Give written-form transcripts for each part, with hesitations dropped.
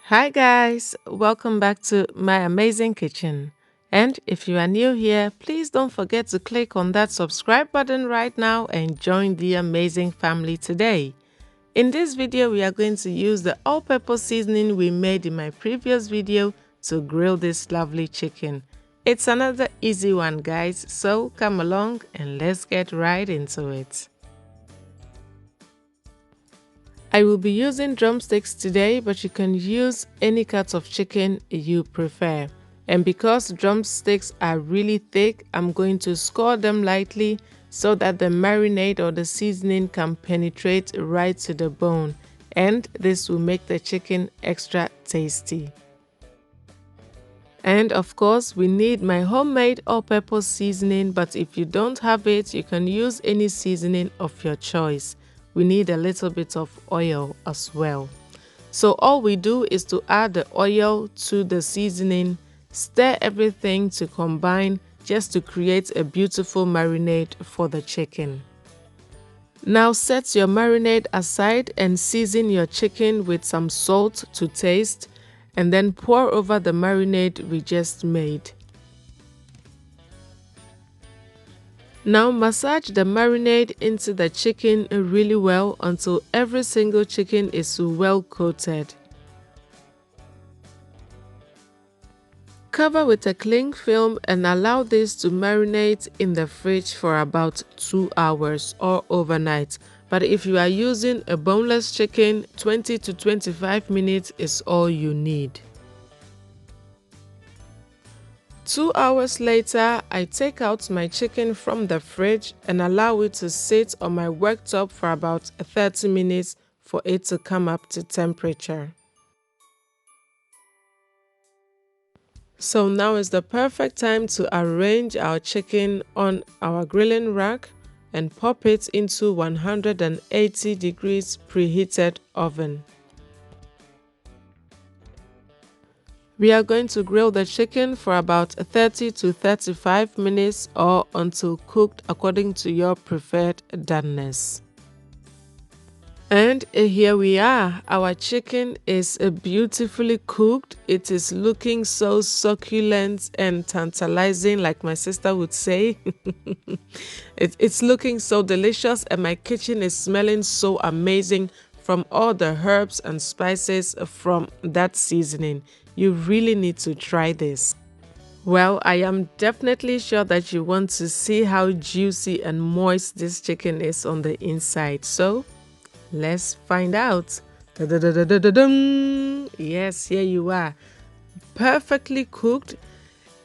Hi guys, welcome back to my amazing kitchen. And if you are new here, please don't forget to click on that subscribe button right now and join the amazing family today. In this video, we are going to use the all-purpose seasoning we made in my previous video to grill this lovely chicken. It's another easy one, guys, so come along and let's get right into it. I will be using drumsticks today, but you can use any cut of chicken you prefer. And because drumsticks are really thick, I'm going to score them lightly so that the marinade or the seasoning can penetrate right to the bone. And this will make the chicken extra tasty. And of course, we need my homemade all-purpose seasoning, but if you don't have it, you can use any seasoning of your choice. We need a little bit of oil as well. So all we do is to add the oil to the seasoning, stir everything to combine just to create a beautiful marinade for the chicken. Now set your marinade aside and season your chicken with some salt to taste, and then pour over the marinade we just made. Now massage the marinade into the chicken really well until every single chicken is well coated. Cover with a cling film and allow this to marinate in the fridge for about 2 hours or overnight. But if you are using a boneless chicken, 20 to 25 minutes is all you need. 2 hours later, I take out my chicken from the fridge and allow it to sit on my worktop for about 30 minutes for it to come up to temperature. So now is the perfect time to arrange our chicken on our grilling rack and pop it into 180 degrees preheated oven. We are going to grill the chicken for about 30 to 35 minutes or until cooked according to your preferred doneness. And here we are. Our chicken is beautifully cooked. It is looking so succulent and tantalizing, like my sister would say. It's looking so delicious, and my kitchen is smelling so amazing from all the herbs and spices from that seasoning. You really need to try this. Well, I am definitely sure that you want to see how juicy and moist this chicken is on the inside. So let's find out. Da-da-da-da-da-da-dum. Yes, here you are. Perfectly cooked.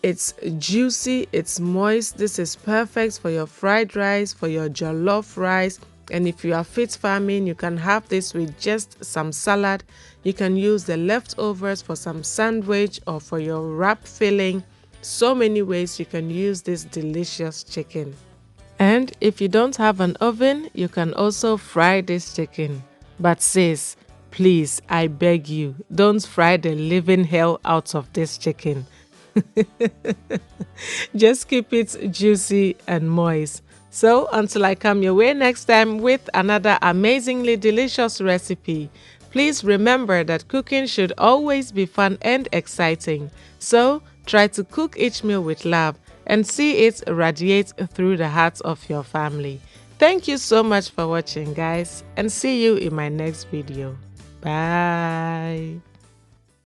It's juicy, it's moist. This is perfect for your fried rice, for your jollof rice. And if you are fit farming, you can have this with just some salad. You can use the leftovers for some sandwich or for your wrap filling. So many ways you can use this delicious chicken. And if you don't have an oven, you can also fry this chicken. But sis, please, I beg you, don't fry the living hell out of this chicken. Just keep it juicy and moist. So until I come your way next time with another amazingly delicious recipe, please remember that cooking should always be fun and exciting. So try to cook each meal with love and see it radiate through the hearts of your family. Thank you so much for watching, guys, and see you in my next video. Bye.